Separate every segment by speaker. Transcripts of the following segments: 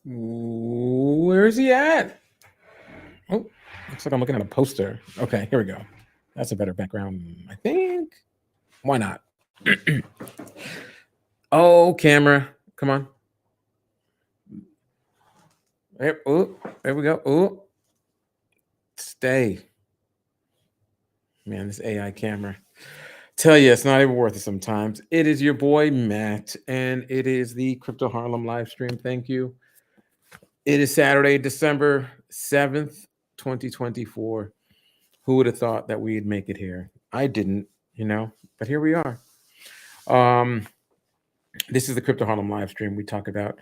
Speaker 1: Where is he at? Oh, looks like I'm looking at a poster. Okay, here we go. That's a better background, I think. Why not? Oh, camera. Come on. There we go. Oh, stay. Man, this AI camera. Tell you, it's not even worth it sometimes. It is your boy, Matt, and it is the Crypto Harlem live stream. Thank you. It is Saturday, December 7th, 2024. Who would have thought that we'd make it here? I didn't, but here we are. This is the Crypto Harlem live stream. We talk about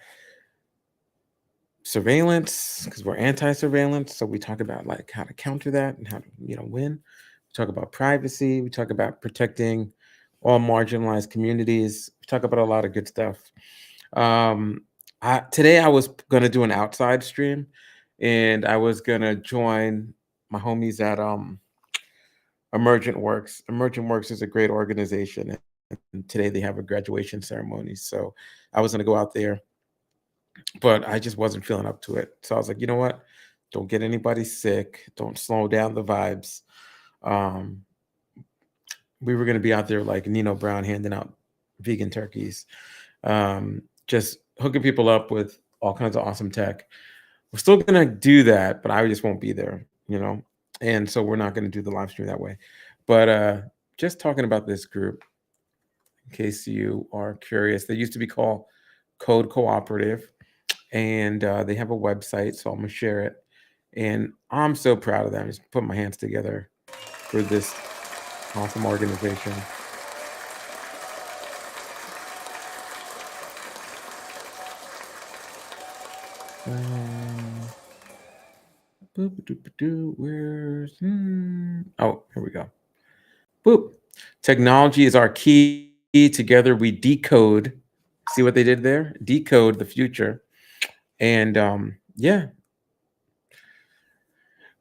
Speaker 1: surveillance because we're anti-surveillance. So we talk about like how to counter that and how to, win. We talk about privacy. We talk about protecting all marginalized communities. We talk about a lot of good stuff. Today I was gonna do an outside stream, and I was gonna join my homies at Emergent Works. Emergent Works is a great organization, and today they have a graduation ceremony. So I was gonna go out there, but I just wasn't feeling up to it. So I was like, you know what? Don't get anybody sick. Don't slow down the vibes. Um, we were gonna be out there like Nino Brown handing out vegan turkeys, just hooking people up with all kinds of awesome tech. We're still gonna do that, but I just won't be there, And so we're not gonna do the live stream that way. But just talking about this group, in case you are curious, they used to be called Code Cooperative, and they have a website, so I'm gonna share it. And I'm so proud of them. Just put my hands together for this awesome organization. Where's oh, here we go. Boop. Technology is our key. Together we decode. See what they did there? Decode the future. And yeah.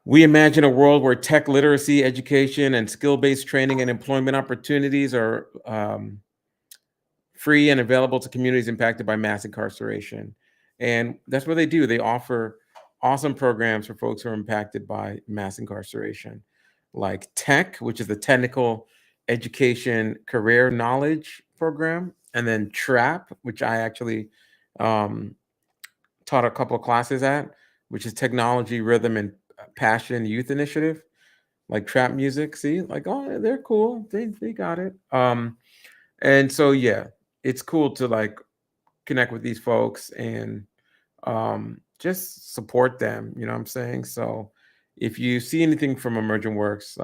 Speaker 1: We imagine a world where tech literacy, education, and skill-based training and employment opportunities are free and available to communities impacted by mass incarceration. And that's what they do. They offer awesome programs for folks who are impacted by mass incarceration, like TECH, which is the Technical Education Career Knowledge Program, and then TRAP, which I actually taught a couple of classes at, which is Technology, Rhythm, and Passion Youth Initiative, like trap music. See, like, oh, they're cool. They got it. And so yeah, it's cool to like connect with these folks and just support them. You know what I'm saying? So if you see anything from Emergent Works,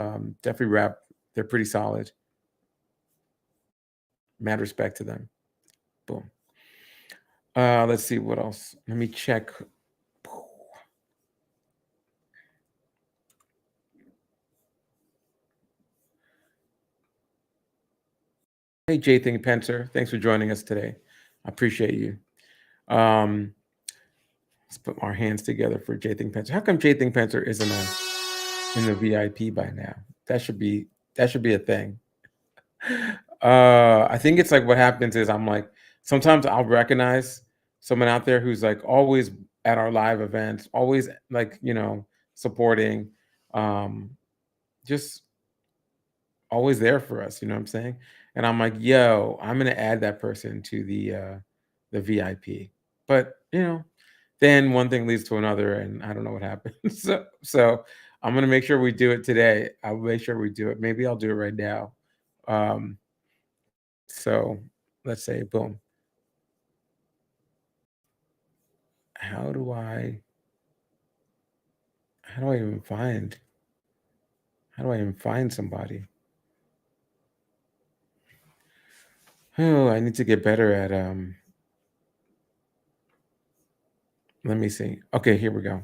Speaker 1: definitely rep. They're pretty solid. Mad respect to them. Boom. Let's see what else. Let me check. Hey, Jay Think Pencer, thanks for joining us today. I appreciate you. Let's put our hands together for Jay Think Pencer. How come Jay Think Pencer isn't in the VIP by now? That should be a thing. I think it's like what happens is I'm like sometimes I'll recognize someone out there who's like always at our live events, always like supporting, just always there for us. You know what I'm saying? And I'm like, yo, I'm gonna add that person to the VIP. But then one thing leads to another, and I don't know what happens. So I'm gonna make sure we do it today. I'll make sure we do it. Maybe I'll do it right now. So let's say, boom. How do I even find? How do I even find somebody? Oh, I need to get better at let me see. Okay, here we go.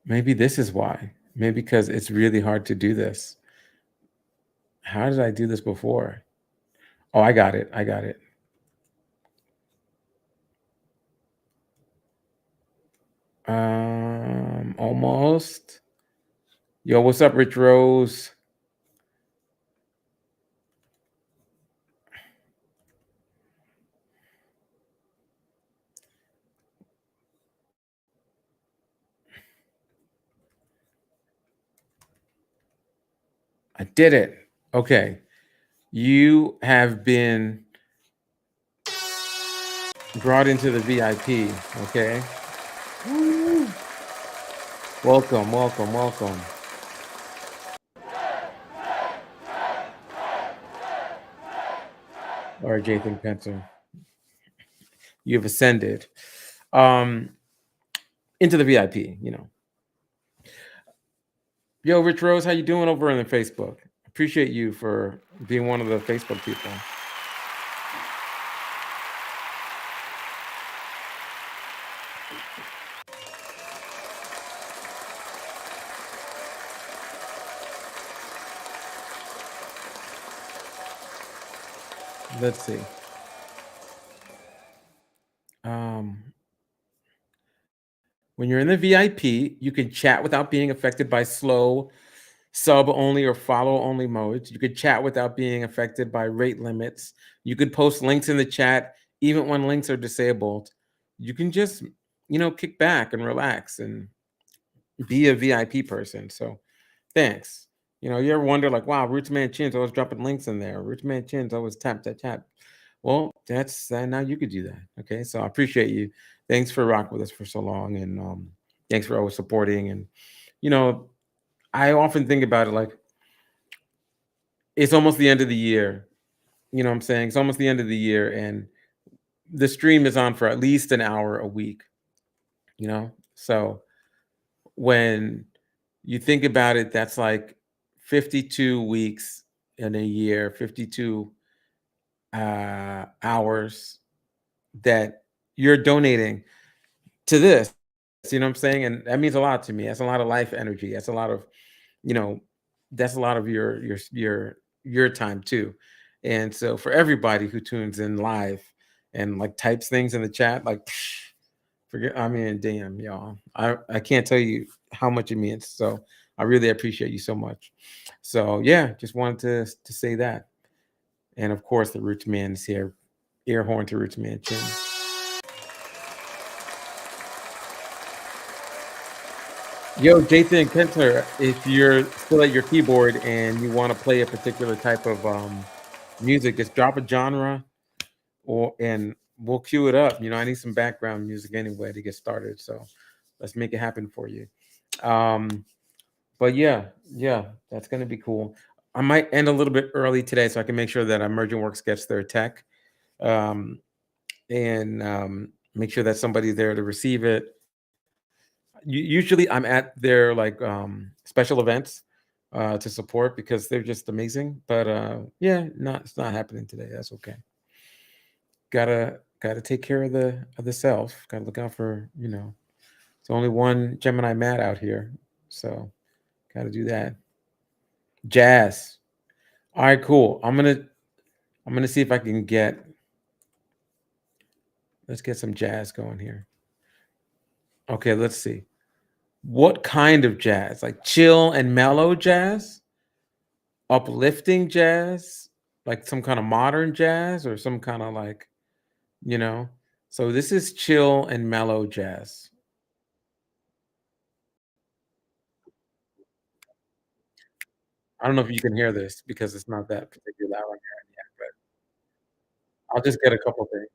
Speaker 1: Maybe this is why. Maybe because it's really hard to do this. How did I do this before? Oh, I got it. I got it. Almost. Yo, what's up, Rich Rose? I did it. Okay. You have been brought into the VIP. Okay. Woo. Welcome, welcome, welcome. All right, Jathan Pencer. You've ascended um into the VIP, you know. Yo, Rich Rose, how you doing over on the Facebook? Appreciate you for being one of the Facebook people. Let's see. Um, when you're in the VIP, you can chat without being affected by slow, sub only, or follow only modes. You could chat without being affected by rate limits. You could post links in the chat even when links are disabled. You can just, kick back and relax and be a VIP person. So thanks. You ever wonder like, wow, Roots Man Chin's always dropping links in there. Roots Man Chin's always tap, tap, tap. Well, that's now you could do that. Okay. So I appreciate you. Thanks for rocking with us for so long. And thanks for always supporting. And, you know, I often think about it like it's almost the end of the year. You know what I'm saying? It's almost the end of the year. And the stream is on for at least an hour a week, you know? So when you think about it, that's like 52 weeks in a year, 52 hours that you're donating to this. You know what I'm saying? And that means a lot to me. That's a lot of life energy. That's a lot of, you know, that's a lot of your time too. And so for everybody who tunes in live and like types things in the chat, like forget, I mean, damn, y'all. I can't tell you how much it means. So I really appreciate you so much. So yeah, just wanted to say that. And of course, the Roots Man is here. Air horn to Roots Man Chin. Yo, Jason Kentner, if you're still at your keyboard and you want to play a particular type of music, just drop a genre or and we'll cue it up. I need some background music anyway to get started. So let's make it happen for you. Um, but yeah, that's gonna be cool. I might end a little bit early today so I can make sure that Emergent Works gets their tech um, and make sure that somebody's there to receive it. Usually I'm at their like special events to support because they're just amazing. But yeah, it's not happening today. That's okay. Gotta take care of the self. Gotta look out for, it's only one Gemini Matt out here. So gotta do that. Jazz. All right, cool. I'm gonna see if I can let's get some jazz going here. Okay, let's see. What kind of jazz? Like chill and mellow jazz? Uplifting jazz? Like some kind of modern jazz or some kind of like, you know? So this is chill and mellow jazz. I don't know if you can hear this because it's not that particularly loud on here yet, but I'll just get a couple things.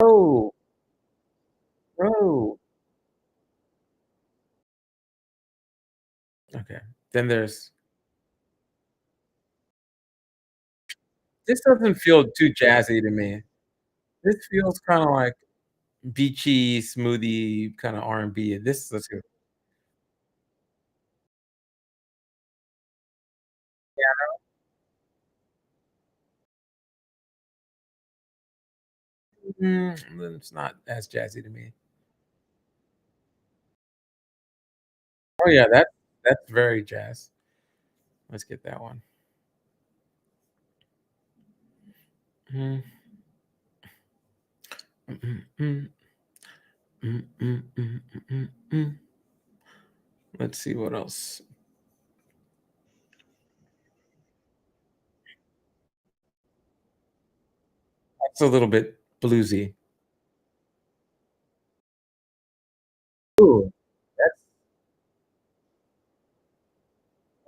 Speaker 1: Oh, oh. Okay. Then there's this doesn't feel too jazzy to me. This feels kinda like beachy, smoothie, kinda R&B. This let's go. It's not as jazzy to me. Oh, yeah, that's very jazz. Let's get that one. Mm, mm, mm, mm, mm, mm, mm, mm, mm. Let's see what else. That's a little bit bluesy. Ooh, that's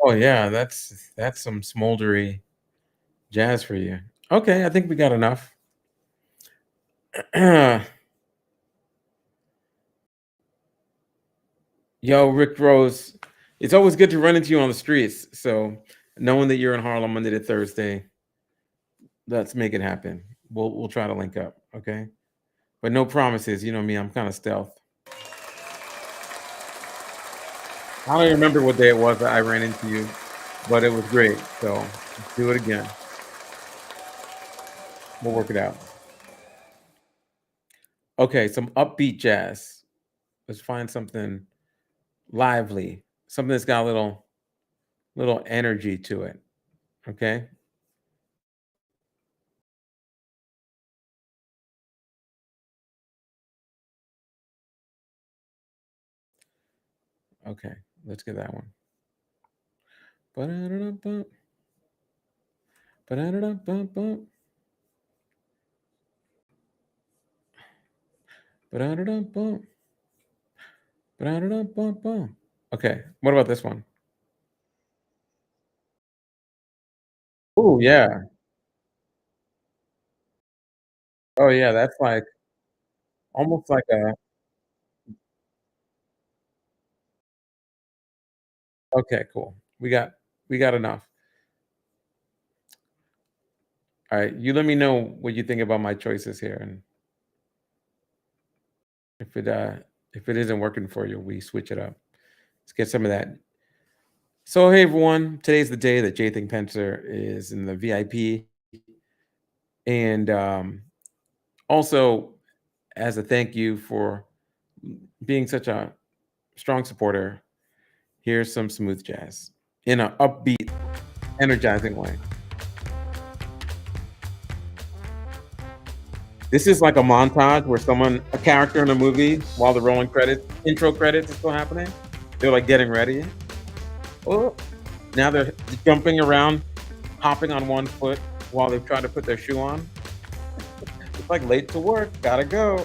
Speaker 1: oh, yeah, that's some smoldery jazz for you. Okay, I think we got enough. Yo, Rick Rose, it's always good to run into you on the streets. So, knowing that you're in Harlem Monday to Thursday, let's make it happen. We'll try to link up, okay? But no promises. You know me, I'm kind of stealth. I don't even remember what day it was that I ran into you, but it was great. So, let's do it again. We'll work it out. Okay, some upbeat jazz. Let's find something lively, something that's got a little energy to it. Okay. Okay. Let's get that one. Ba-da-da-da-bum, ba-da-da-da-bum-bum, ba-da-da-da-bum, ba-da-da-da-bum-bum. Okay. What about this one? Oh yeah. Oh yeah. That's like almost like a. Okay. Cool. We got enough. All right. You let me know what you think about my choices here, and if it uh if it isn't working for you, we switch it up. Let's get some of that. So hey everyone, today's the day that Jathan Pencer is in the VIP, and also as a thank you for being such a strong supporter, here's some smooth jazz in an upbeat, energizing way. This is like a montage where a character in a movie, while the rolling credits, intro credits is still happening, they're like getting ready. Oh, now they're jumping around, hopping on one foot while they're trying to put their shoe on. It's like late to work, gotta go.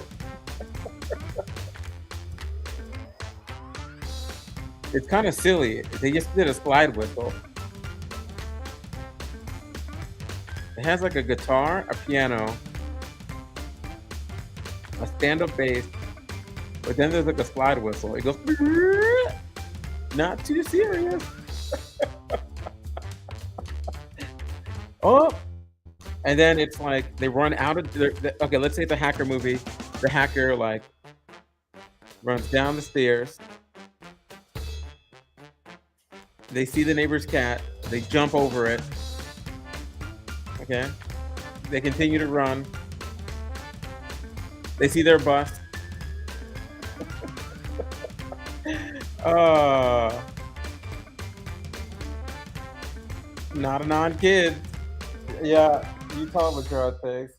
Speaker 1: It's kind of silly. They just did a slide whistle. It has like a guitar, a piano, a stand-up bass, but then there's like a slide whistle. It goes not too serious. Oh, and then it's like they run out of okay, let's say it's a hacker movie. The hacker like runs down the stairs. They see the neighbor's cat. They jump over it. Okay. They continue to run. They see their bus. Uh, not a non-kid. Yeah, you tell them what your things.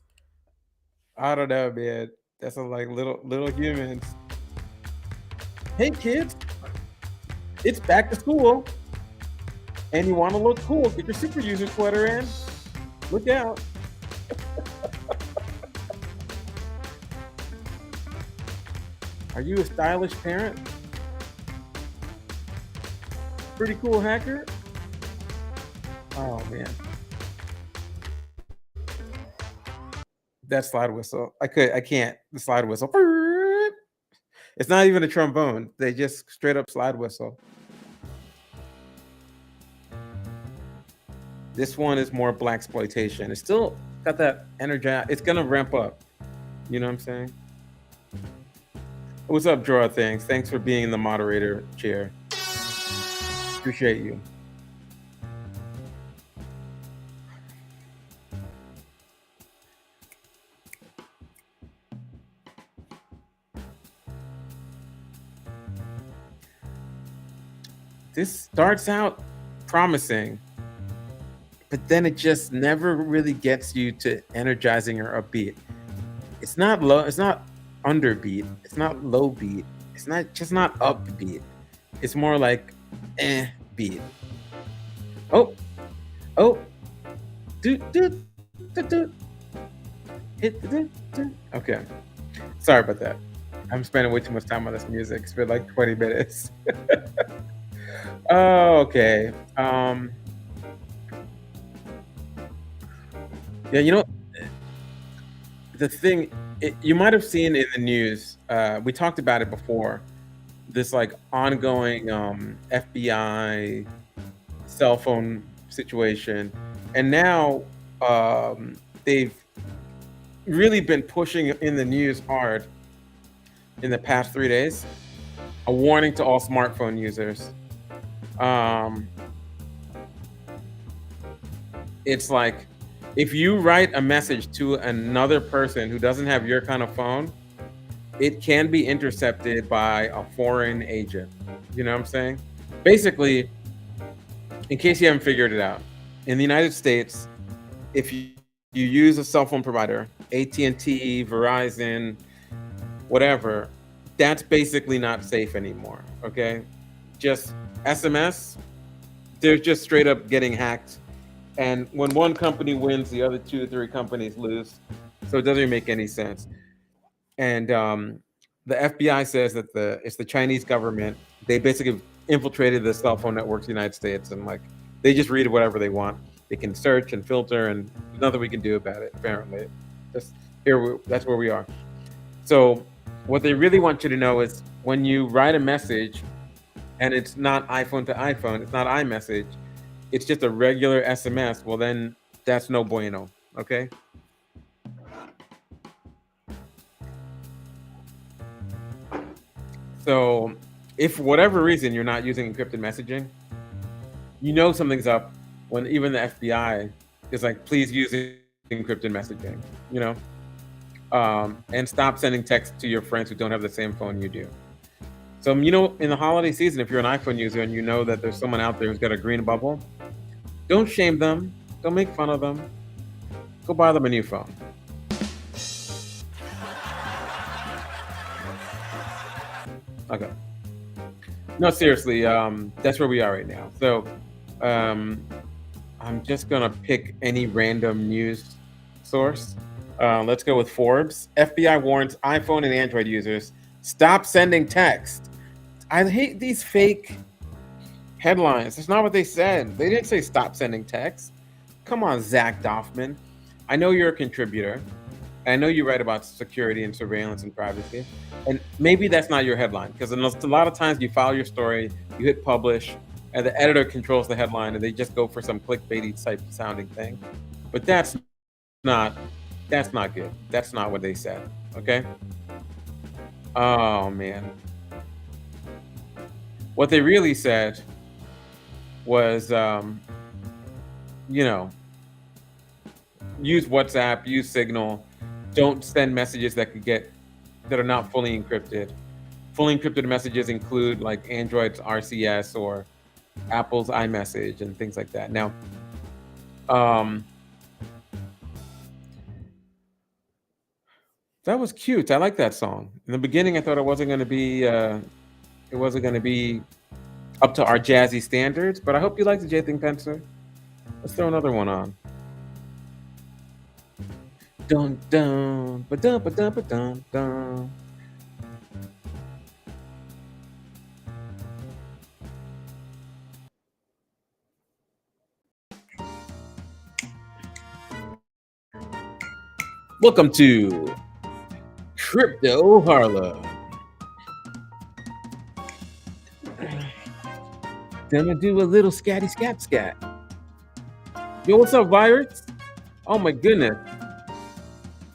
Speaker 1: I don't know, man. That's a, like little humans. Hey kids, it's back to school, and you want to look cool? Get your super user sweater in. Look out! Are you a stylish parent? Pretty cool hacker. Oh man, that slide whistle. I can't. The slide whistle. It's not even a trombone. They just straight up slide whistle. This one is more black exploitation. It's still got that energy. It's gonna ramp up. You know what I'm saying? What's up, Draw Things? Thanks for being in the moderator chair. Appreciate you. This starts out promising, but then it just never really gets you to energizing or upbeat. It's not low, it's not underbeat, it's not low beat, it's not upbeat. It's more like beat. Oh, oh, do do do do hit the do, do. Okay. Sorry about that. I'm spending way too much time on this music. It's been like 20 minutes. Oh, okay. Yeah, the thing you might have seen in the news. We talked about it before. This like ongoing FBI cell phone situation, and now they've really been pushing in the news hard in the past 3 days. A warning to all smartphone users. Um, it's like if you write a message to another person who doesn't have your kind of phone, it can be intercepted by a foreign agent. You know what I'm saying? Basically, in case you haven't figured it out, in the United States, if you use a cell phone provider, AT&T, Verizon, whatever, that's basically not safe anymore. Okay, just SMS, they're just straight up getting hacked. And when one company wins, the other two, three companies lose. So it doesn't even make any sense. And the FBI says that it's the Chinese government. They basically infiltrated the cell phone networks of the United States, and like they just read whatever they want. They can search and filter, and there's nothing we can do about it. Apparently, just that's where we are. So what they really want you to know is when you write a message, and it's not iPhone to iPhone, it's not iMessage, it's just a regular SMS. Well, then that's no bueno. Okay. So, if for whatever reason you're not using encrypted messaging, you know something's up when even the FBI is like, please use encrypted messaging, and stop sending texts to your friends who don't have the same phone you do. So, in the holiday season, if you're an iPhone user and you know that there's someone out there who's got a green bubble, don't shame them. Don't make fun of them. Go buy them a new phone. Okay. No, seriously, that's where we are right now. So, um, I'm just gonna pick any random news source. Let's go with Forbes. FBI warns iPhone and Android users stop sending text. I hate these fake headlines. That's not what they said. They didn't say stop sending text. Come on, Zach Doffman. I know you're a contributor. I know you write about security and surveillance and privacy, and maybe that's not your headline because a lot of times you file your story, you hit publish, and the editor controls the headline, and they just go for some clickbaity type sounding thing. But not that's not good. That's not what they said. Okay. Oh man, what they really said was, you know, use WhatsApp, use Signal. Don't send messages that are not fully encrypted. Fully encrypted messages include like Android's RCS or Apple's iMessage and things like that. Now, um, that was cute. I like that song. In the beginning, I thought it wasn't gonna be up to our jazzy standards, but I hope you like the J Thing Pencil. Let's throw another one on. Dun dun ba dun ba dun ba dun dun. Welcome to Crypto Harlem. Gonna do a little scatty scat scat. Yo, what's up, Virus? Oh my goodness.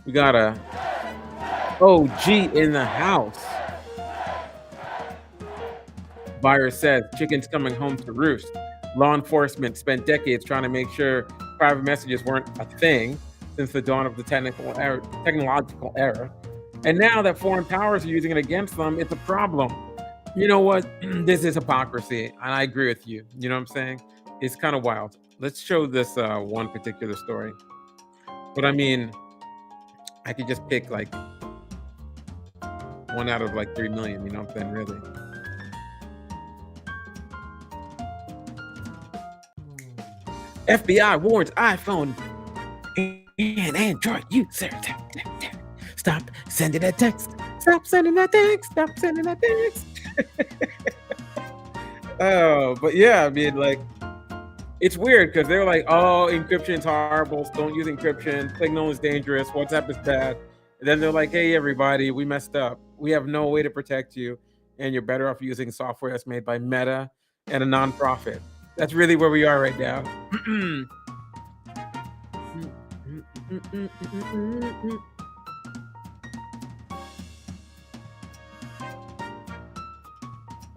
Speaker 1: We got a OG in the house. Virus says chickens coming home to roost. Law enforcement spent decades trying to make sure private messages weren't a thing since the dawn of the technological era. And now that foreign powers are using it against them, it's a problem. You know what? This is hypocrisy. And I agree with you. You know what I'm saying? It's kind of wild. Let's show this one particular story. But I mean, I could just pick like one out of like 3 million, you know what I'm saying? Really. FBI warns iPhone and Android users. Stop sending a text Stop sending that text. Stop sending that text. Oh, but yeah, I mean, like, it's weird because they're like, "Oh, encryption's horrible. Don't use encryption. Signal is dangerous. WhatsApp is bad." And then they're like, "Hey, everybody, we messed up. We have no way to protect you, and you're better off using software that's made by Meta and a nonprofit." That's really where we are right now.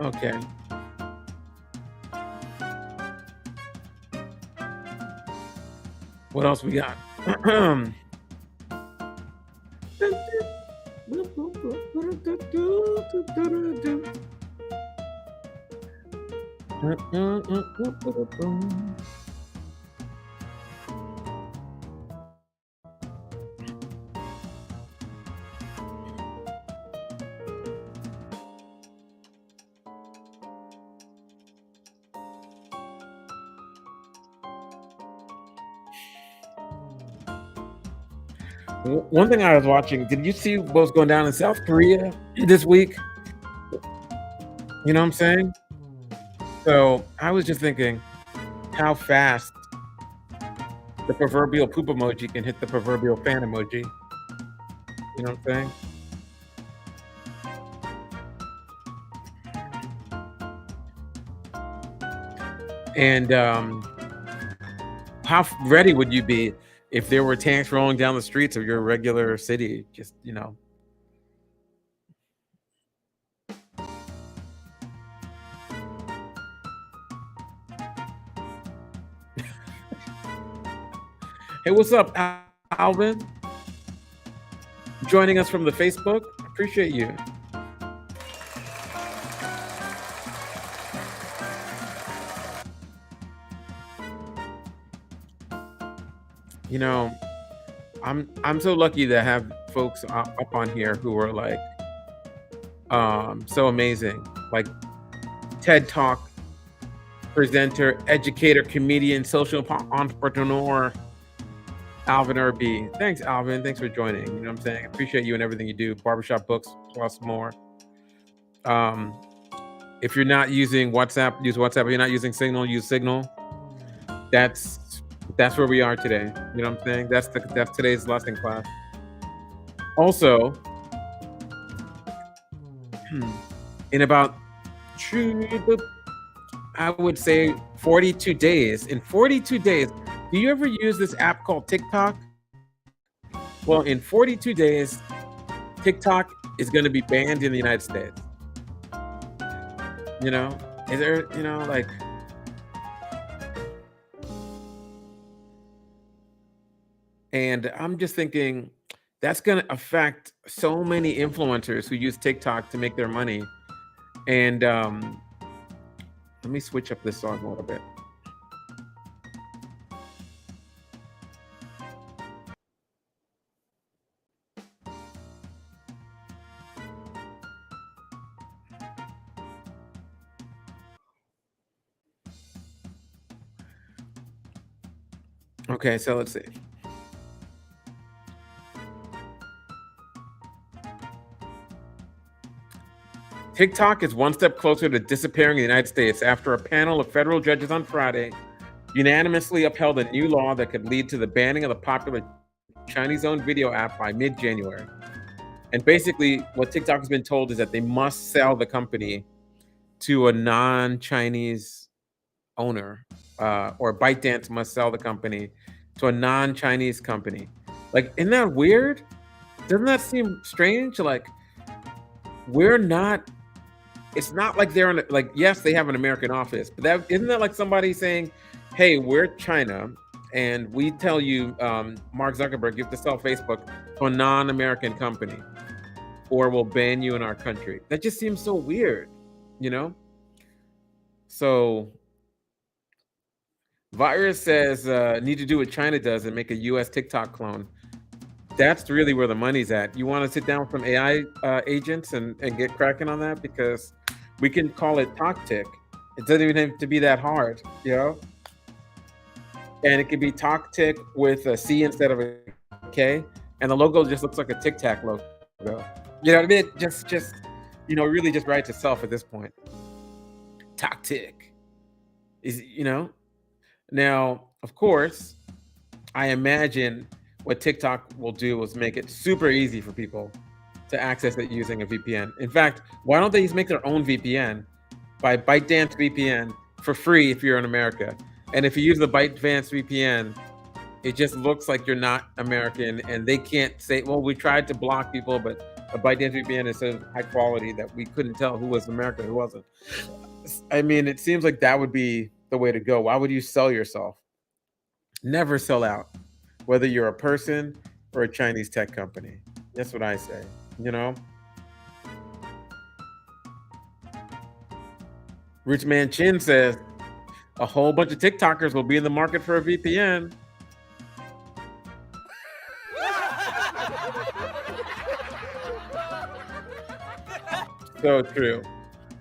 Speaker 1: Okay. What else we got? One thing I was watching, did you see what was going down in South Korea this week? You know what I'm saying? So I was just thinking how fast the proverbial poop emoji can hit the proverbial fan emoji. You know what I'm saying? And how ready would you be if there were tanks rolling down the streets of your regular city? Just, hey, what's up, Alvin? Joining us from the Facebook. Appreciate you. You know, I'm so lucky to have folks up on here who are like so amazing. Like TED Talk presenter, educator, comedian, entrepreneur, Alvin Irby. Thanks, Alvin. Thanks for joining. You know what I'm saying? I appreciate you and everything you do. Barbershop Books plus more. If you're not using WhatsApp, use WhatsApp. If you're not using Signal, use Signal. That's where we are today. You know what I'm saying? That's today's lesson class. Also, in about I would say 42 days. In 42 days, do you ever use this app called TikTok? Well, in 42 days, TikTok is going to be banned in the United States. You know, is there, like, and I'm just thinking that's going to affect so many influencers who use TikTok to make their money. And let me switch up this song a little bit. Okay, so let's see. TikTok is one step closer to disappearing in the United States after a panel of federal judges on Friday unanimously upheld a new law that could lead to the banning of the popular Chinese-owned video app by mid-January. And basically, what TikTok has been told is that they must sell the company to a non-Chinese owner, or ByteDance must sell the company to a non-Chinese company. Like, isn't that weird? Doesn't that seem strange? Like, it's not like they're like, yes, they have an American office, but isn't that like somebody saying, hey, we're China, and we tell you, Mark Zuckerberg, you have to sell Facebook to a non-American company, or we'll ban you in our country. That just seems so weird, So Virus says, need to do what China does and make a US TikTok clone. That's really where the money's at. You want to sit down with some AI agents and get cracking on that? Because we can call it TalkTick. It doesn't even have to be that hard, And it could be TalkTick with a C instead of a K. And the logo just looks like a Tic Tac logo. You know what I mean? Just really just writes itself at this point. Toxic is now, of course, I imagine what TikTok will do is make it super easy for people to access it using a VPN. In fact, why don't they just make their own VPN by ByteDance VPN for free if you're in America? And if you use the ByteDance VPN, it just looks like you're not American, and they can't say, well, we tried to block people, but a ByteDance VPN is so high quality that we couldn't tell who was American, who wasn't. I mean, it seems like that would be the way to go. Why would you sell yourself? Never sell out, whether you're a person or a Chinese tech company. That's what I say, you know? Rich Man Chin says a whole bunch of TikTokers will be in the market for a VPN. So true.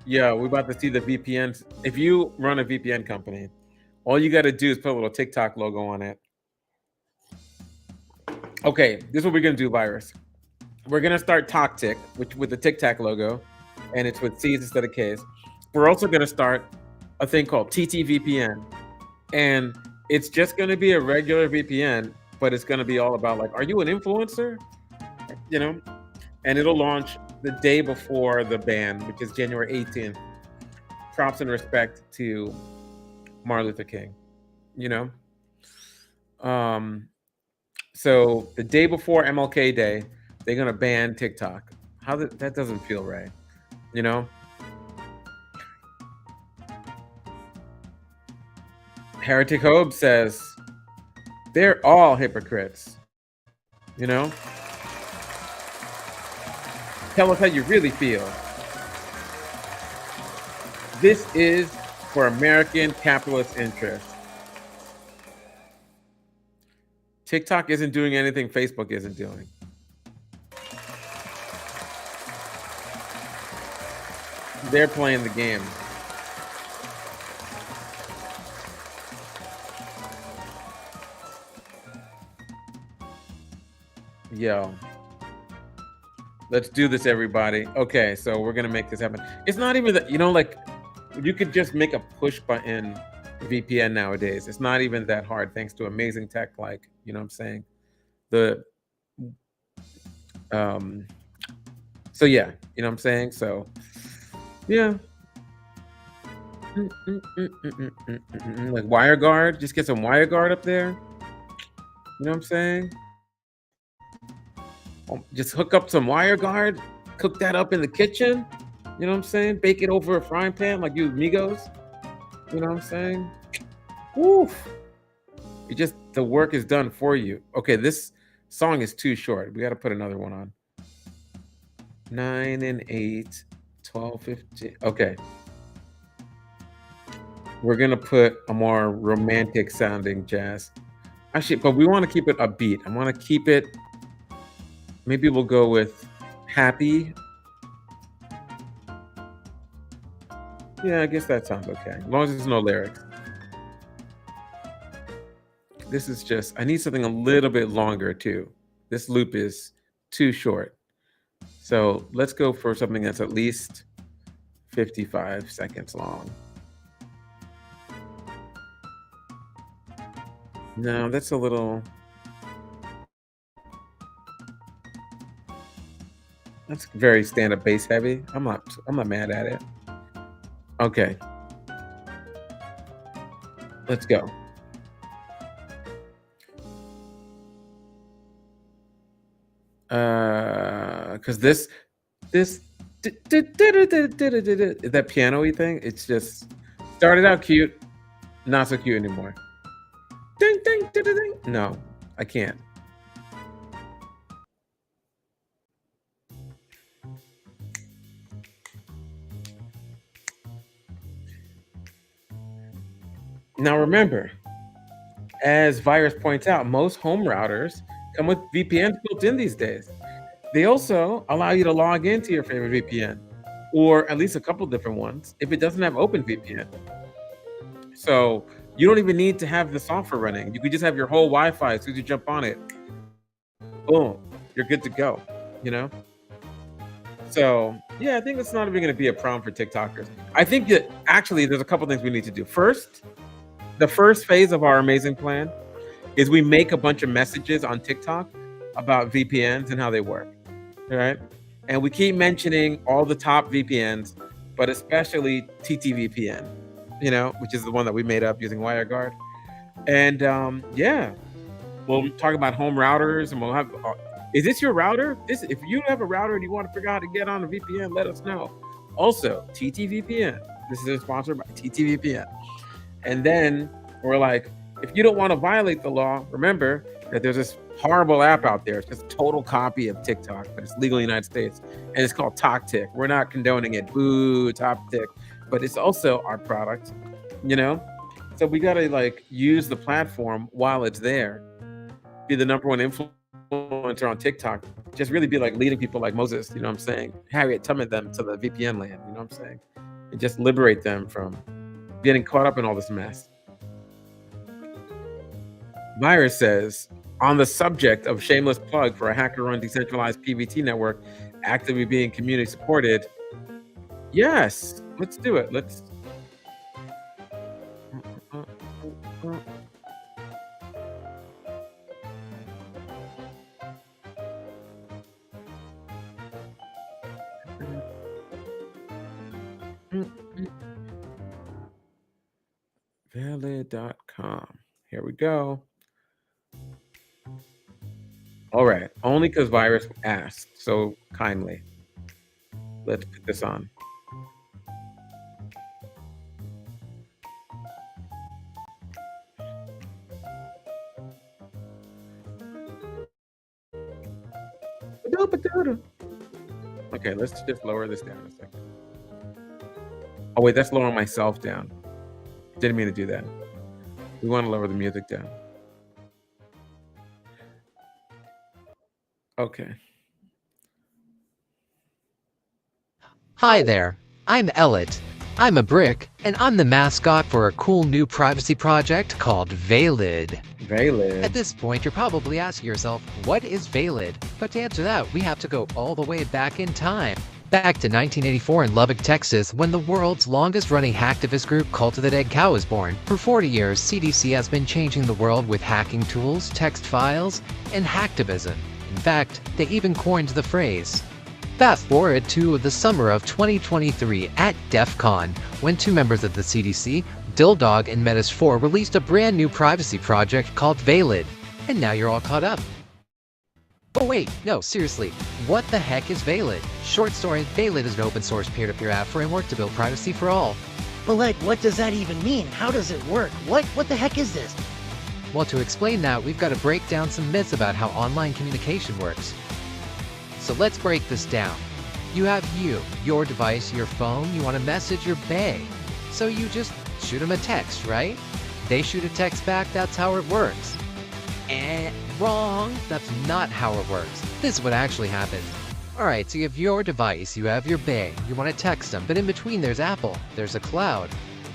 Speaker 1: Yeah, we're about to see the VPNs. If you run a VPN company, all you got to do is put a little TikTok logo on it. Okay, this is what we're gonna do, Virus. We're gonna start TokTik, which with the TikTok logo, and it's with C's instead of K's. We're also gonna start a thing called TTVPN, and it's just gonna be a regular VPN, but it's gonna be all about like, are you an influencer? You know, and it'll launch the day before the ban, which is January 18th. Props and respect to Martin Luther King. You know, so the day before MLK Day, they're gonna ban TikTok. That doesn't feel right, you know? Heretic Hope says they're all hypocrites. You know? Tell us how you really feel. This is for American capitalist interests. TikTok isn't doing anything Facebook isn't doing. They're playing the game. Yo. Let's do this, everybody. Okay, so we're gonna make this happen. It's not even that, like you could just make a push button VPN nowadays. It's not even that hard, thanks to amazing tech like, you know what I'm saying? So yeah, you know what I'm saying? So yeah. Like WireGuard, just get some WireGuard up there. You know what I'm saying? Just hook up some WireGuard, cook that up in the kitchen. You know what I'm saying? Bake it over a frying pan like you Migos. You know what I'm saying? Woof. The work is done for you. Okay, this song is too short. We got to put another one on. 9 and 8, 12, 15. Okay. We're going to put a more romantic sounding jazz. Actually, but we want to keep it upbeat. I want to keep it, maybe we'll go with happy. Yeah, I guess that sounds okay. As long as there's no lyrics. This is just, I need something a little bit longer too. This loop is too short. So let's go for something that's at least 55 seconds long. No, that's a little, that's very stand-up bass heavy. I'm not mad at it. Okay. Let's go. Because this that piano-y thing, it's just started out cute, not so cute anymore. Ding, ding, ding, ding, ding. No, I can't. Now remember, as Virus points out, most home routers come with VPNs built in these days. They also allow you to log into your favorite VPN, or at least a couple different ones, if it doesn't have OpenVPN. So you don't even need to have the software running. You could just have your whole Wi-Fi as soon as you jump on it. Boom, you're good to go, you know? So yeah, I think it's not even going to be a problem for TikTokers. I think that actually there's a couple things we need to do. First, the first phase of our amazing plan is we make a bunch of messages on TikTok about VPNs and how they work. All right. And we keep mentioning all the top VPNs, but especially TTVPN, which is the one that we made up using WireGuard. And yeah, we'll talk about home routers and we'll have. Is this your router? If you have a router and you want to figure out how to get on a VPN, let us know. Also, TTVPN. This is sponsored by TTVPN. And then we're like, if you don't want to violate the law, remember that there's this horrible app out there. It's just a total copy of TikTok, but it's legal in the United States. And it's called TokTik. We're not condoning it. Boo, TokTik. But it's also our product, So we got to use the platform while it's there. Be the number one influencer on TikTok. Just really be leading people like Moses, you know what I'm saying? Harriet Tubman them to the VPN land, you know what I'm saying? And just liberate them from getting caught up in all this mess. Virus says, on the subject of shameless plug for a hacker-run decentralized PVT network actively being community supported, yes, let's do it. Let's. Valid.com. Here we go. All right. Only because Virus asked so kindly. Let's put this on. Okay, let's just lower this down a second. Oh, wait, that's lowering myself down. Didn't mean to do that. We want to lower the music down. Okay.
Speaker 2: Hi there, I'm Elliot. I'm a brick, and I'm the mascot for a cool new privacy project called Valid.
Speaker 1: Valid.
Speaker 2: At this point, you're probably asking yourself, what is Valid? But to answer that, we have to go all the way back in time. Back to 1984 in Lubbock, Texas, when the world's longest-running hacktivist group, Cult of the Dead Cow, was born. For 40 years, CDC has been changing the world with hacking tools, text files, and hacktivism. In fact, they even coined the phrase. Fast forward to the summer of 2023 at DEF CON, when two members of the CDC, DillDog and Metis4, released a brand new privacy project called Valid. And now you're all caught up. Oh wait, no, seriously, what the heck is Valid? Short story, Valid is an open source peer-to-peer app framework to build privacy for all.
Speaker 3: But what does that even mean? How does it work? What the heck is this?
Speaker 2: Well, to explain that, we've got to break down some myths about how online communication works. So let's break this down. You have your device, your phone, you want to message your bae. So you just shoot them a text, right? They shoot a text back, that's how it works. Wrong, that's not how it works. This is what actually happens. Alright, so you have your device, you have your bae, you want to text them, but in between there's Apple, there's a cloud,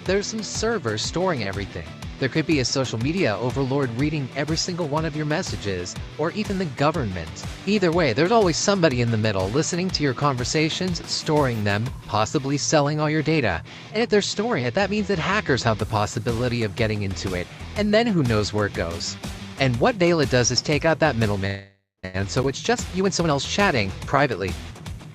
Speaker 2: there's some servers storing everything. There could be a social media overlord reading every single one of your messages, or even the government. Either way, there's always somebody in the middle listening to your conversations, storing them, possibly selling all your data. And if they're storing it, that means that hackers have the possibility of getting into it, and then who knows where it goes. And what Valid does is take out that middleman, and so it's just you and someone else chatting privately.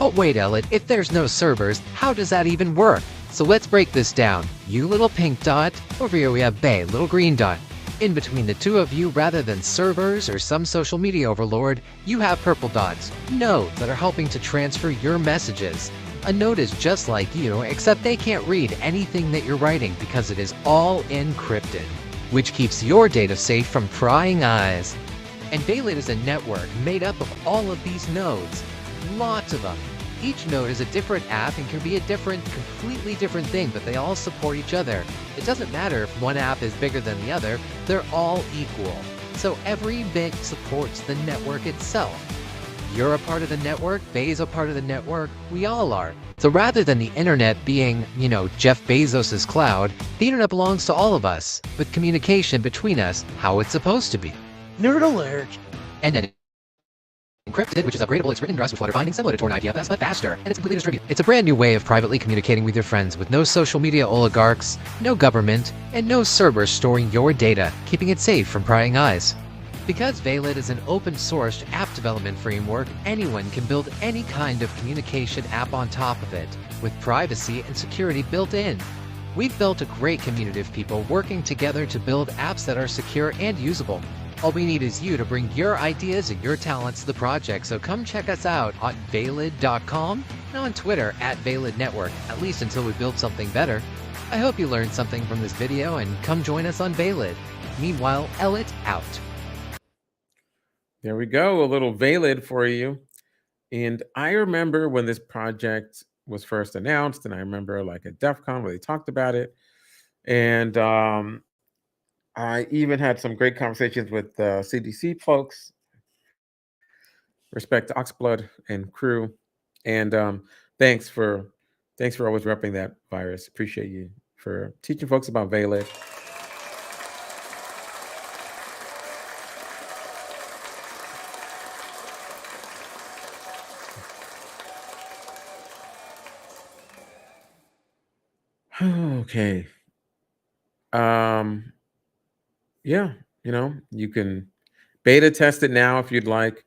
Speaker 2: Oh wait, Elliot, if there's no servers, how does that even work? So let's break this down. You little pink dot, over here we have bae, little green dot. In between the two of you, rather than servers or some social media overlord, you have purple dots, nodes that are helping to transfer your messages. A node is just like you, except they can't read anything that you're writing because it is all encrypted, which keeps your data safe from prying eyes. And Valid is a network made up of all of these nodes, lots of them. Each node is a different app and can be a completely different thing, but they all support each other. It doesn't matter if one app is bigger than the other, they're all equal. So every bit supports the network itself. You're a part of the network, bae's a part of the network, we all are. So rather than the internet being, Jeff Bezos' cloud, the internet belongs to all of us, with communication between us how it's supposed to be.
Speaker 3: Nerd alert!
Speaker 2: And then Encrypted, which is upgradable, it's written in Rust with Flutter binding, similar to Tor and IPFS, but faster, and it's completely distributed. It's a brand new way of privately communicating with your friends with no social media oligarchs, no government, and no servers storing your data, keeping it safe from prying eyes. Because Vaylid is an open-sourced app development framework, anyone can build any kind of communication app on top of it, with privacy and security built in. We've built a great community of people working together to build apps that are secure and usable. All we need is you to bring your ideas and your talents to the project, so come check us out at Vaylid.com and on Twitter at Vaylid Network, at least until we build something better. I hope you learned something from this video and come join us on Vaylid. Meanwhile, Elliot out.
Speaker 1: There we go, a little Vaylid for you. And I remember when this project was first announced, and I remember like at DEF CON where they talked about it. And I even had some great conversations with CDC folks, respect to Oxblood and crew. And thanks for always repping that virus. Appreciate you for teaching folks about Vaylid. Okay. Yeah, you can beta test it now if you'd like.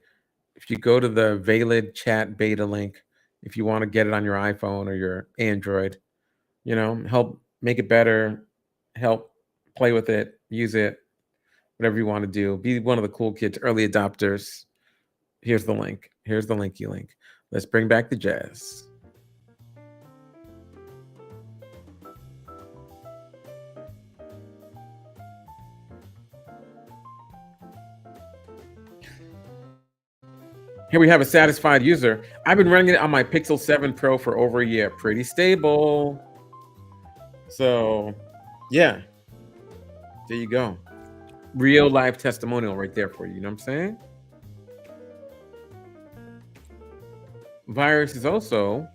Speaker 1: If you go to the Vaylid chat beta link, if you want to get it on your iPhone or your Android, help make it better, help play with it, use it, whatever you want to do. Be one of the cool kids, early adopters. Here's the link. Here's the linky link. Let's bring back the jazz. Here we have a satisfied user. I've been running it on my Pixel 7 Pro for over a year. Pretty stable. So, yeah. There you go. Real life testimonial right there for you. You know what I'm saying? Virus is also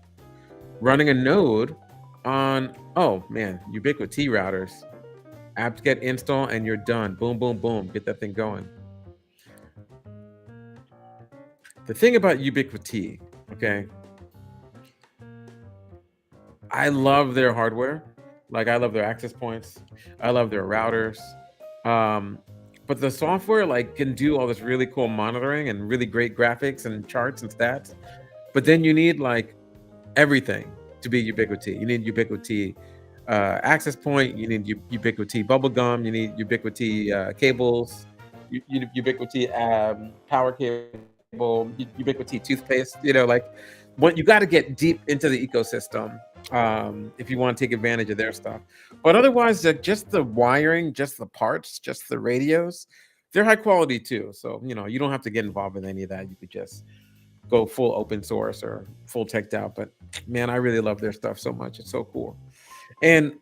Speaker 1: running a node on, oh man, Ubiquiti routers. apt-get install and you're done. Boom, boom, boom. Get that thing going. The thing about Ubiquiti, okay, I love their hardware. Like, I love their access points. I love their routers. But the software, like, can do all this really cool monitoring and really great graphics and charts and stats. But then you need, like, everything to be Ubiquiti. You need Ubiquiti access point. You need Ubiquiti bubblegum. You need Ubiquiti cables. Ubiquiti power cable. Ubiquiti toothpaste. What you got to get deep into the ecosystem if you want to take advantage of their stuff. But otherwise, just the wiring, just the parts, just the radios, they're high quality too. So you don't have to get involved with any of that. You could just go full open source or full teched out. But man, I really love their stuff so much. It's so cool. And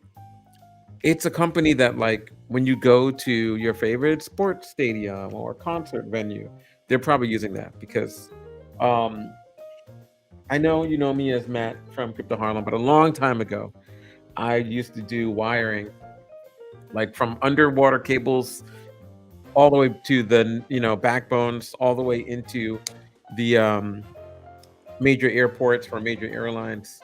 Speaker 1: it's a company that, like, when you go to your favorite sports stadium or concert venue, they're probably using that because I know you know me as Matt from Crypto Harlem, but a long time ago, I used to do wiring, like from underwater cables all the way to the backbones, all the way into the major airports for major airlines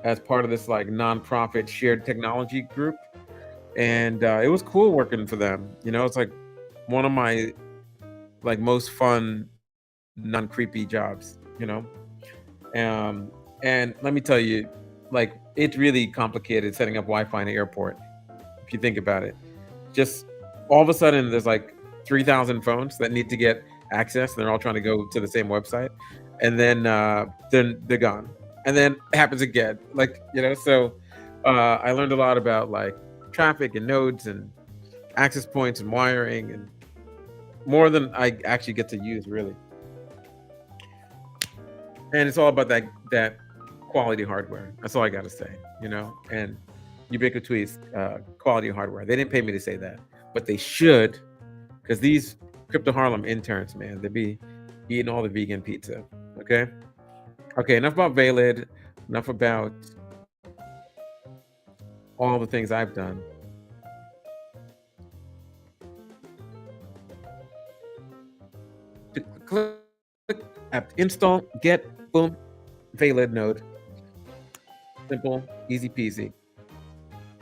Speaker 1: as part of this like nonprofit shared technology group. And it was cool working for them. It's like one of my like most fun, non-creepy jobs, and let me tell you, like, it's really complicated setting up Wi-Fi in an airport. If you think about it, just all of a sudden there's like 3,000 phones that need to get access, and they're all trying to go to the same website, and then they're gone, and then it happens again. So I learned a lot about like traffic and nodes and access points and wiring, and more than I actually get to use, really. And it's all about that quality hardware. That's all I got to say, and Ubiquiti's quality hardware. They didn't pay me to say that, but they should, because these Crypto Harlem interns, man, they be eating all the vegan pizza. Okay, enough about Vaylid, enough about all the things I've done. To click app install, get, boom, Valid node. Simple, easy peasy.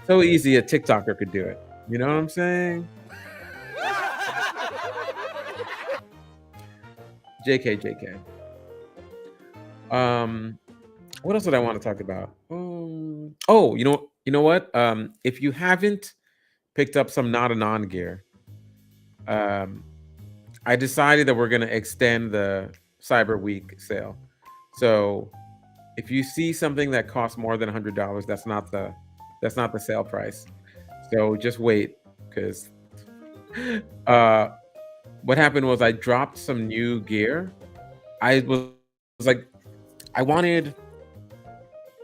Speaker 1: So easy a TikToker could do it. You know what I'm saying? JK, JK. What else did I want to talk about? Oh, you know what? If you haven't picked up some Not Anon gear, I decided that we're gonna extend the Cyber Week sale. So if you see something that costs more than $100, that's not the sale price. So just wait, because what happened was I dropped some new gear. I was like, I wanted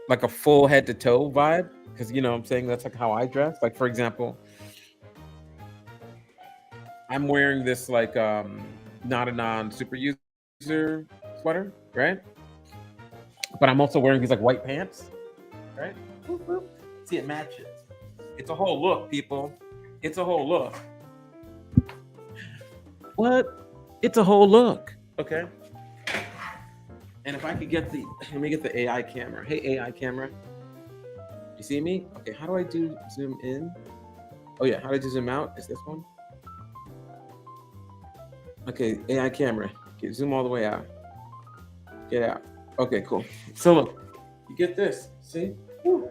Speaker 1: like a full head to toe vibe, because you know what I'm saying, that's like how I dress. Like for example, I'm wearing this like Not Anon super user sweater, right? But I'm also wearing these like white pants, right? Boop, boop. See, it matches. It's a whole look, people. It's a whole look. What? It's a whole look. Okay. And if I could get let me get the AI camera. Hey, AI camera. You see me? Okay, how do I do zoom in? Oh yeah, how do I do zoom out? Is this one? Okay, AI camera. Okay, zoom all the way out. Get out. Okay, cool. So look, you get this. See? Woo.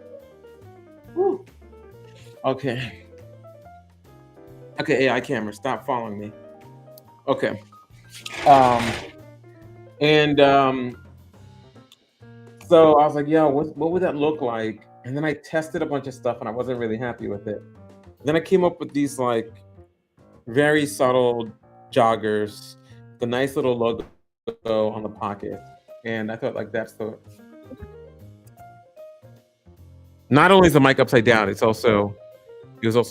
Speaker 1: Woo. Okay. Okay, AI camera, stop following me. Okay. And so I was like, yo, what would that look like? And then I tested a bunch of stuff and I wasn't really happy with it. Then I came up with these like very subtle joggers, the nice little logo on the pocket. And I thought like that's the not only is the mic upside down, it was also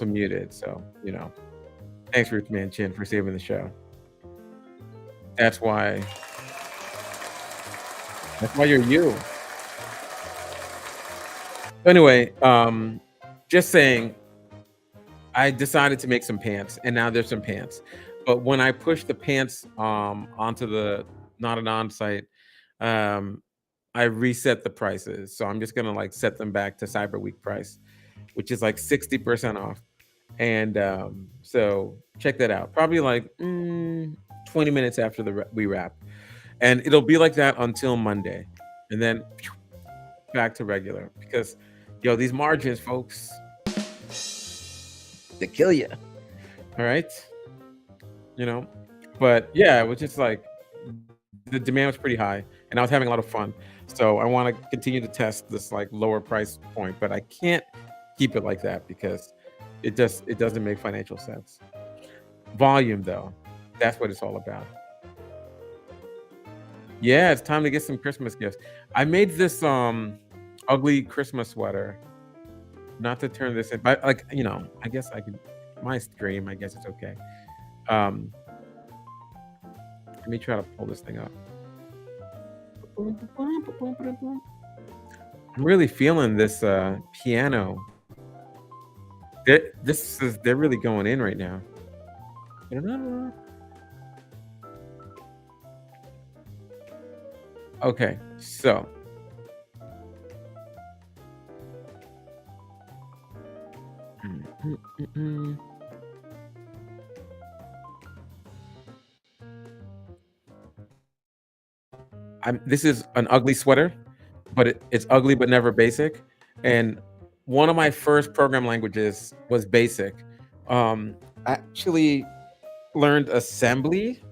Speaker 1: muted. So, you know. Thanks, Ruth Man Chin, for saving the show. That's why you're you. Anyway, just saying, I decided to make some pants, and now there's some pants. But when I push the pants onto the Not Anon site, I reset the prices. So I'm just gonna like set them back to Cyber Week price, which is like 60% off. And so check that out. Probably like 20 minutes after we wrap, and it'll be like that until Monday, and then back to regular. Because yo, these margins, folks, they kill you. All right, you know. But yeah, it was just like the demand was pretty high, and I was having a lot of fun. So I want to continue to test this like lower price point, but I can't keep it like that because it doesn't make financial sense. Volume though, that's what it's all about. Yeah, it's time to get some Christmas gifts. I made this ugly Christmas sweater. Not to turn this in, but like, you know, I guess I could my stream, I guess it's okay. Let me try to pull this thing up. I'm really feeling this piano. They're really going in right now. Okay, so this is an ugly sweater, but it's ugly but never basic. And one of my first program languages was Basic. I actually learned assembly,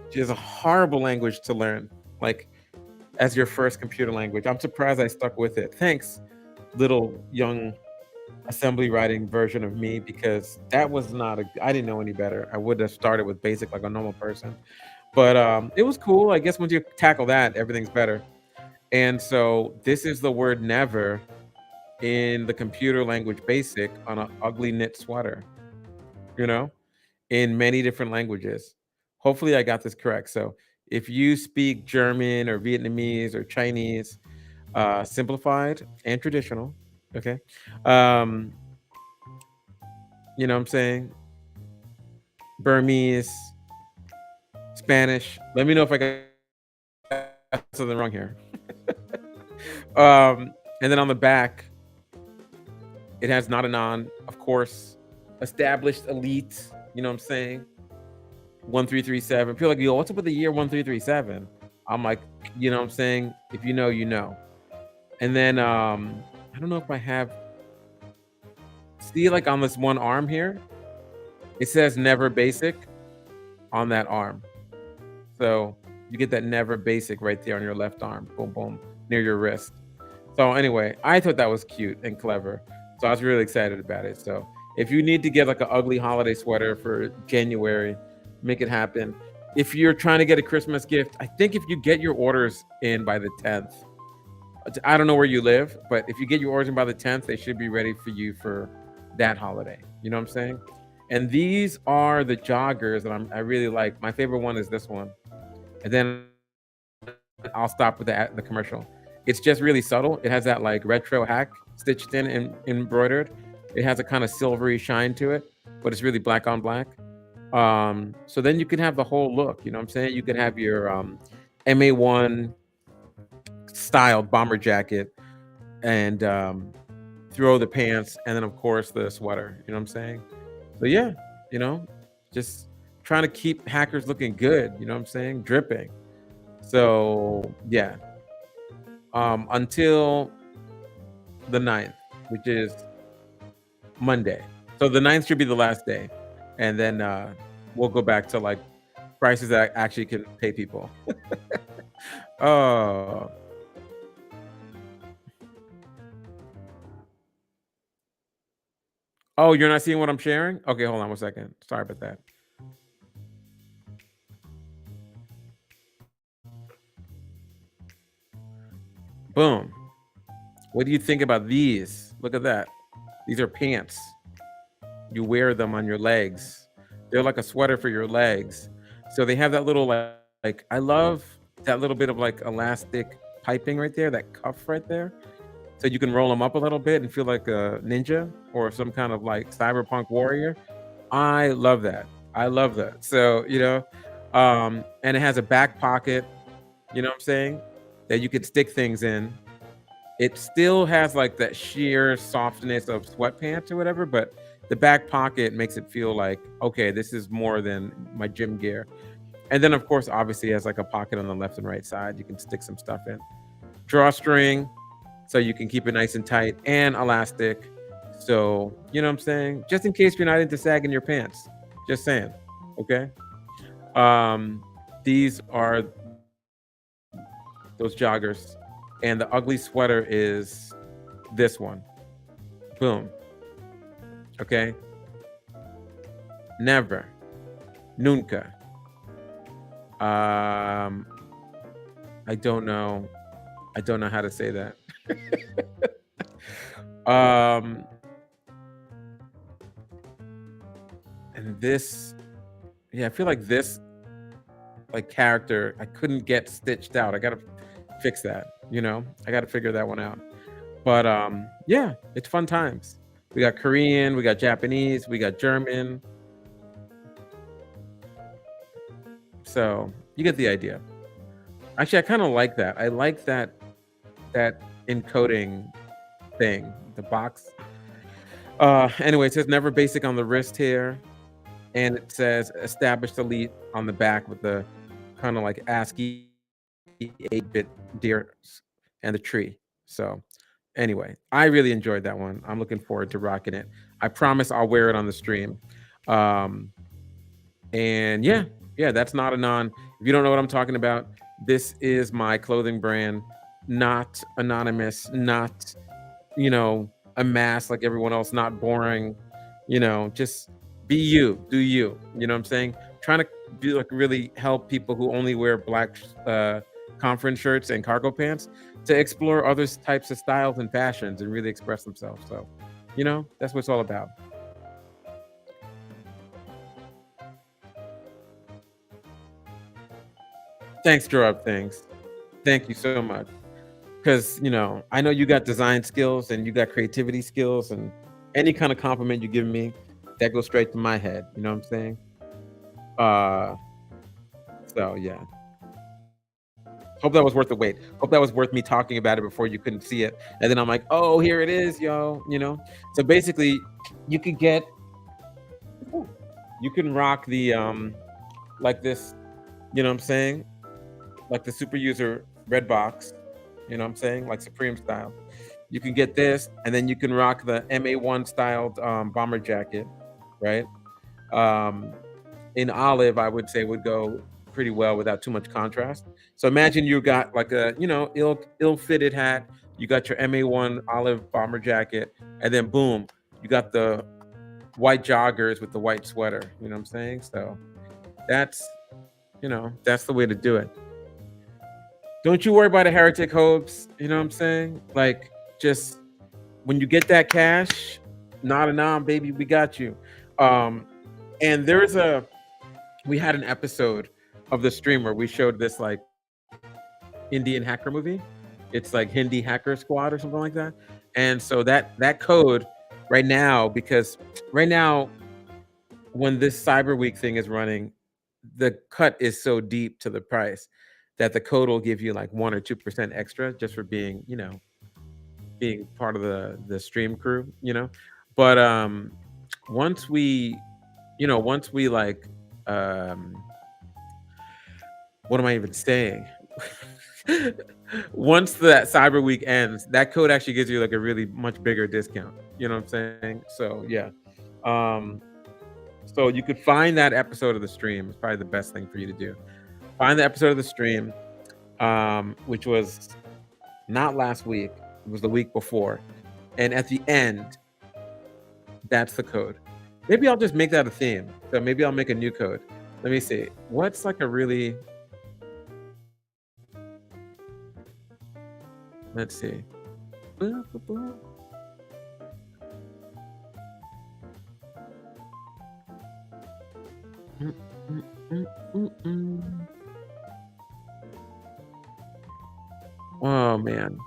Speaker 1: which is a horrible language to learn, like as your first computer language. I'm surprised I stuck with it. Thanks, little young assembly writing version of me, because that was not I didn't know any better. I would have started with Basic like a normal person. But it was cool. I guess once you tackle that, everything's better. And so this is the word never in the computer language Basic on an ugly knit sweater, you know, in many different languages. Hopefully I got this correct. So if you speak German or Vietnamese or Chinese, simplified and traditional, okay? You know what I'm saying? Burmese, Spanish. Let me know if I got something wrong here. um, and then on the back, it has not an on, of course, established elite. You know what I'm saying? 1337. People are like, yo, what's up with the year 1337? I'm like, you know what I'm saying? If you know, you know. And then I don't know if I have, see, like on this one arm here, it says never basic on that arm. So you get that never basic right there on your left arm, boom, boom, near your wrist. So anyway, I thought that was cute and clever. So I was really excited about it. So if you need to get like an ugly holiday sweater for January, make it happen. If you're trying to get a Christmas gift, I think if you get your orders in by the 10th, I don't know where you live, but if you get your orders in by the 10th, they should be ready for you for that holiday. You know what I'm saying? And these are the joggers that I really like. My favorite one is this one. And then I'll stop with the commercial. It's just really subtle. It has that like retro hack stitched in and embroidered. It has a kind of silvery shine to it, but it's really black on black. So then you can have the whole look. You know what I'm saying? You can have your MA1 styled bomber jacket and throw the pants, and then of course the sweater. You know what I'm saying? So yeah, you know, just trying to keep hackers looking good. You know what I'm saying? Dripping. So yeah, until the 9th, which is Monday. So the 9th should be the last day, and then we'll go back to like prices that actually can pay people. Oh. Oh, you're not seeing what I'm sharing? Okay, hold on 1 second. Sorry about that. Boom. What do you think about these? Look at that. These are pants. You wear them on your legs. They're like a sweater for your legs. So they have that little like I love that little bit of like elastic piping right there, that cuff right there. So you can roll them up a little bit and feel like a ninja or some kind of like cyberpunk warrior. I love that. I love that. So, you know, and it has a back pocket, you know what I'm saying, that you could stick things in. It still has like that sheer softness of sweatpants or whatever, but the back pocket makes it feel like, okay, this is more than my gym gear. And then of course, obviously it has like a pocket on the left and right side. You can stick some stuff in. Drawstring, so you can keep it nice and tight, and elastic. So, you know what I'm saying? Just in case you're not into sagging your pants. Just saying. Okay. These are those joggers. And the ugly sweater is this one. Boom. Okay. Never. Nunca. I don't know. I don't know how to say that. And this, yeah, I feel like this like character I couldn't get stitched out. I gotta fix that, you know. I gotta figure that one out. But yeah, it's fun times. We got Korean, we got Japanese, we got German. So you get the idea. Actually, I kind of like that. I like that encoding thing, the box. Anyway, it says never basic on the wrist here, and it says established elite on the back with the kind of like ASCII 8-bit deer and the tree. So anyway, I really enjoyed that one. I'm looking forward to rocking it. I promise I'll wear it on the stream. And yeah, that's Not Anon. If you don't know what I'm talking about, this is my clothing brand, not anonymous, not, you know, a mask like everyone else, not boring, you know, just be you, do you, you know what I'm saying? Trying to do like really help people who only wear black conference shirts and cargo pants to explore other types of styles and fashions and really express themselves. So, you know, that's what it's all about. Thanks, Gerard. Thanks. Thank you so much. Because, you know, I know you got design skills and you got creativity skills, and any kind of compliment you give me, that goes straight to my head. You know what I'm saying? So yeah. Hope that was worth the wait. Hope that was worth me talking about it before you couldn't see it. And then I'm like, oh, here it is, yo. So basically, you could get, you can rock the like this, you know what I'm saying? Like the super user red box, you know what I'm saying? Like Supreme style. You can get this, and then you can rock the MA1 styled bomber jacket, right? Um, in olive, I would say would go pretty well without too much contrast. So imagine you got like a, ill-fitted hat, you got your MA1 olive bomber jacket, and then boom, you got the white joggers with the white sweater. You know what I'm saying? So that's, that's the way to do it. Don't you worry about a heretic hopes. You know what I'm saying? Like, just when you get that cash, nah, baby, we got you. And we had an episode of the stream where we showed this like Indian hacker movie. It's like Hindi Hacker Squad or something like that. And so that code right now, because right now when this Cyber Week thing is running, the cut is so deep to the price that the code will give you like 1 or 2% extra just for being, being part of the stream crew, But once we like what am I even saying? Once that Cyber Week ends, that code actually gives you like a really much bigger discount. You know what I'm saying? So yeah. So you could find that episode of the stream. It's probably the best thing for you to do. Find the episode of the stream, which was not last week. It was the week before. And at the end, that's the code. Maybe I'll just make that a theme. So maybe I'll make a new code. Let me see. What's like a really... Let's see. Oh, man.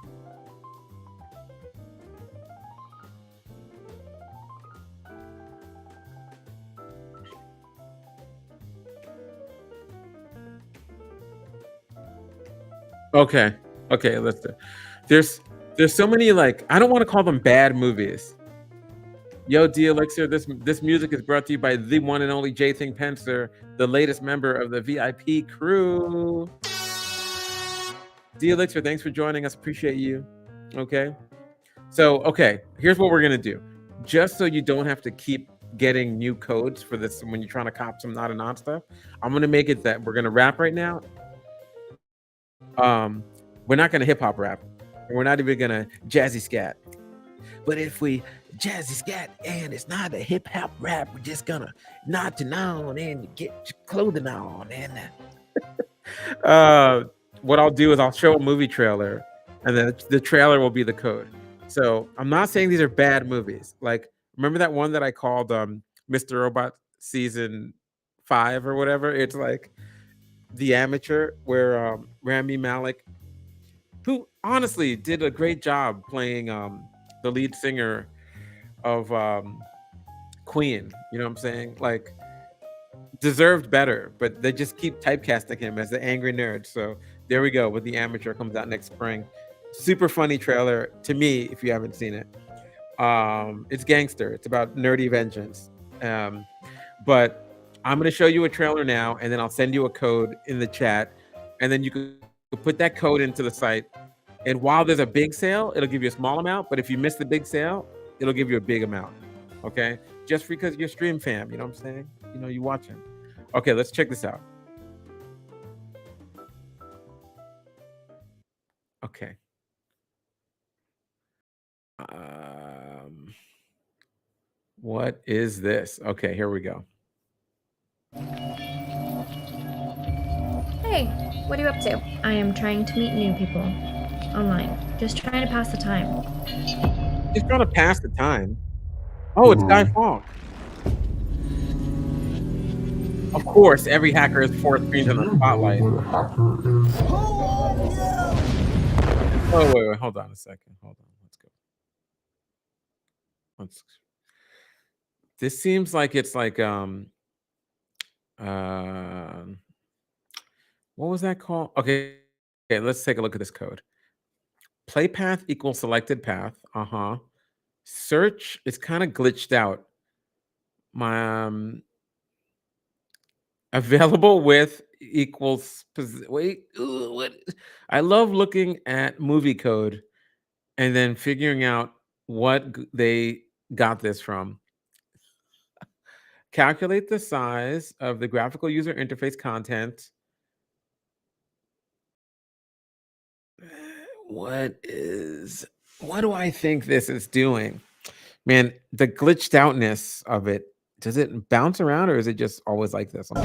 Speaker 1: Okay, let's do. There's so many, like, I don't want to call them bad movies. Yo, D Elixir, this music is brought to you by the one and only J Thing Pencer, the latest member of the VIP crew. D Elixir, thanks for joining us. Appreciate you. Okay. So, here's what we're gonna do. Just so you don't have to keep getting new codes for this when you're trying to cop some Not Anon stuff, I'm gonna make it that we're gonna rap right now. We're not gonna hip hop rap. We're not even gonna jazzy scat. But if we jazzy scat and it's not a hip hop rap, we're just gonna nod to on and get your clothing on. And what I'll do is I'll show a movie trailer, and then the trailer will be the code. So I'm not saying these are bad movies. Like, remember that one that I called Mr. Robot Season 5 or whatever? It's like The Amateur, where Rami Malek, who honestly did a great job playing the lead singer of Queen, you know what I'm saying? Like, deserved better, but they just keep typecasting him as the angry nerd. So there we go with The Amateur. Comes out next spring. Super funny trailer to me if you haven't seen it. It's gangster. It's about nerdy vengeance. But I'm going to show you a trailer now, and then I'll send you a code in the chat, and then you can put that code into the site. And while there's a big sale, it'll give you a small amount. But if you miss the big sale, it'll give you a big amount. Okay? Just because you're stream fam, you know what I'm saying? You watching. Okay, let's check this out. Okay. What is this? Okay, here we go.
Speaker 4: Hey, what are you up to?
Speaker 5: I am trying to meet new people online. Just trying to pass the time.
Speaker 1: Just trying to pass the time. Oh, it's Guy Fawkes. Of course, every hacker has 4 screens in the spotlight. Oh, wait, hold on a second. Hold on, let's go. This seems like it's like what was that called? Okay, Okay, let's take a look at this code. Play path equals selected path. Search is kind of glitched out. My available with equals wait. What? I love looking at movie code and then figuring out what they got this from. Calculate the size of the graphical user interface content. What do I think this is doing? Man, the glitched outness of it, does it bounce around or is it just always like this? How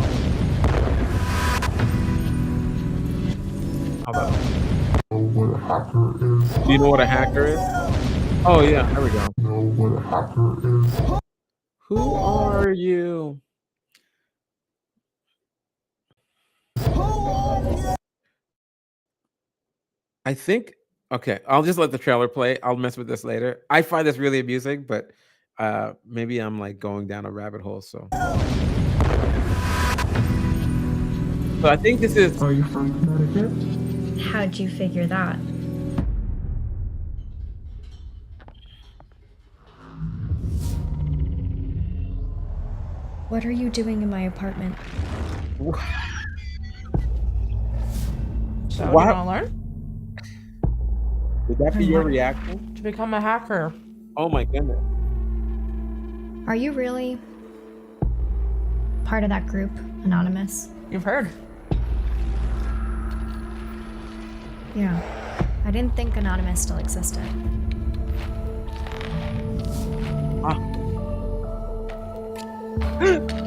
Speaker 1: about
Speaker 4: What a hacker is.
Speaker 1: do you know what a hacker is? Oh yeah, there we go.
Speaker 4: Know what a hacker is.
Speaker 1: Who are you? I think okay, I'll just let the trailer play. I'll mess with this later. I find this really amusing, but maybe I'm like going down a rabbit hole. So I think this is
Speaker 4: Are you from Connecticut?
Speaker 5: How'd you figure that? What are you doing in my apartment?
Speaker 6: So
Speaker 1: What?
Speaker 6: you want to learn
Speaker 1: would that be your reaction?
Speaker 6: to become a hacker?
Speaker 1: Oh my goodness.
Speaker 5: Are you really part of that group, Anonymous?
Speaker 6: You've heard.
Speaker 5: Yeah. I didn't think Anonymous still existed.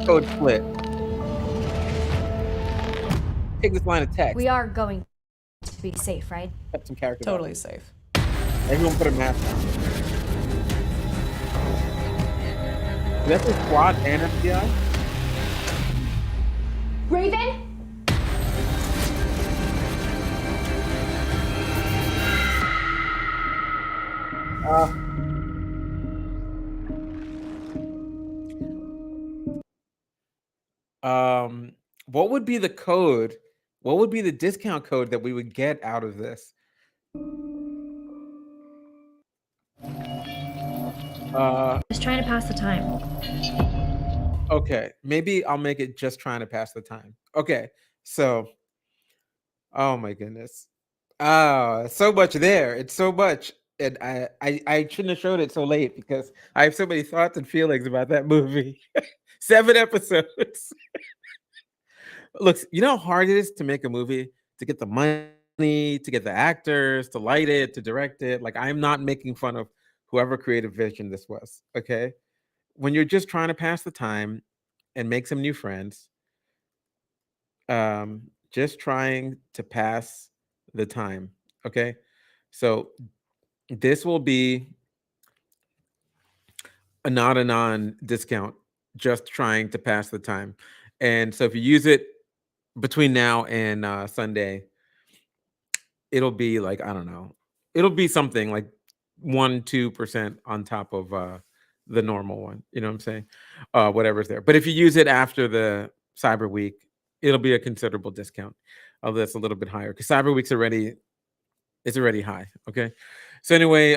Speaker 1: Code split. Take this line of text.
Speaker 7: We are going to be safe, right?
Speaker 1: Cut some characters out.
Speaker 6: Totally safe.
Speaker 1: Everyone put a mask on. Is that the squad and FBI?
Speaker 7: Raven?
Speaker 1: What would be the code? What would be the discount code that we would get out of this?
Speaker 5: Just trying to pass the time.
Speaker 1: Okay, maybe I'll make it just trying to pass the time. Okay, so, oh my goodness, so much there. It's so much, and I shouldn't have showed it so late because I have so many thoughts and feelings about that movie. 7 episodes. Look, you know how hard it is to make a movie, to get the money, to get the actors, to light it, to direct it. Like, I'm not making fun of whoever creative vision this was. Okay, when you're just trying to pass the time and make some new friends, just trying to pass the time. Okay, so this will be a not a non discount, just trying to pass the time. And so if you use it between now and Sunday, it'll be like, I don't know, it'll be something like 1-2% on top of the normal one. You know what I'm saying? Whatever's there. But if you use it after the Cyber Week, it'll be a considerable discount. Although that's a little bit higher because Cyber Week's already high. Okay. So anyway,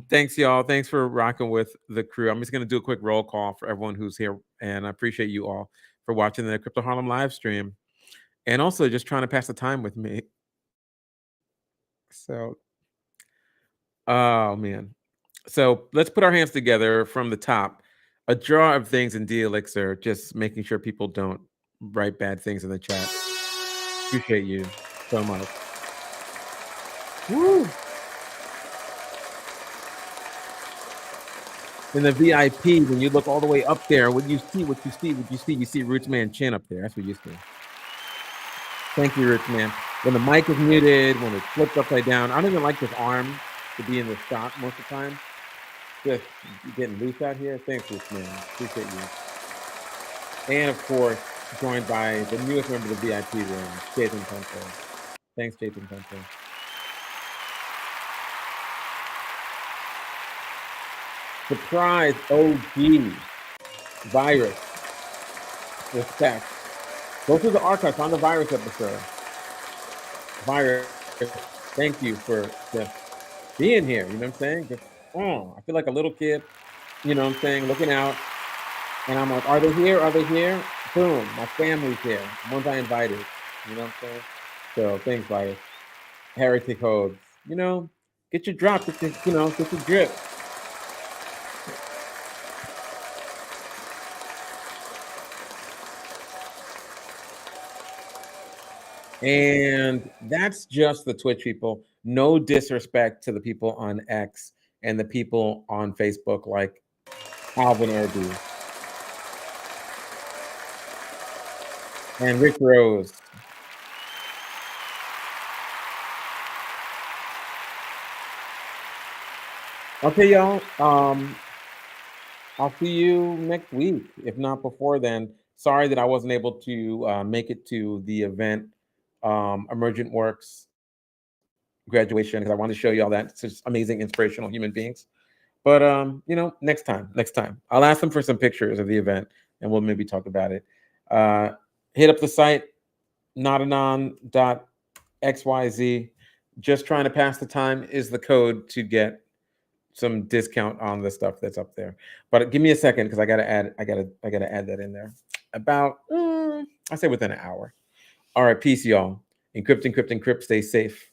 Speaker 1: thanks y'all. Thanks for rocking with the crew. I'm just gonna do a quick roll call for everyone who's here, and I appreciate you all for watching the Crypto Harlem live stream, and also just trying to pass the time with me. So, oh man. So let's put our hands together from the top. A jar of things in D-Elixir, just making sure people don't write bad things in the chat. Appreciate you so much. Woo! In the VIP, when you look all the way up there, you see Rootsman Chin up there. That's what you see. Thank you, Rootsman. When the mic is muted, when it's flipped upside down, I don't even like this arm to be in the shot most of the time. Just getting loose out here. Thanks, Rootsman. Appreciate you. And of course, joined by the newest member of the VIP room, Jason Pento. Thanks, Jason Pento. Surprise OG virus. Respect. Go through the archives on the virus episode. Virus. Thank you for just being here. You know what I'm saying? Just, oh, I feel like a little kid. You know what I'm saying? Looking out, and I'm like, are they here? Are they here? Boom, my family's here. The ones I invited. You know what I'm saying? So thanks, buddy. Heretic codes. You know, get your drop, get your, get your drip. And that's just the Twitch people. No disrespect to the people on X and the people on Facebook like Alvin Erby and Rick Rose. Okay, y'all. I'll see you next week, if not before then. Sorry that I wasn't able to make it to the event, Emergent Works graduation, because I wanted to show you all that. It's just amazing, inspirational human beings. But next time, I'll ask them for some pictures of the event, and we'll maybe talk about it. Hit up the site, notanon.xyz. Just trying to pass the time is the code to get some discount on the stuff that's up there. But give me a second because I gotta add that in there. About I say within an hour. All right, peace, y'all. Encrypt, encrypt, encrypt. Stay safe.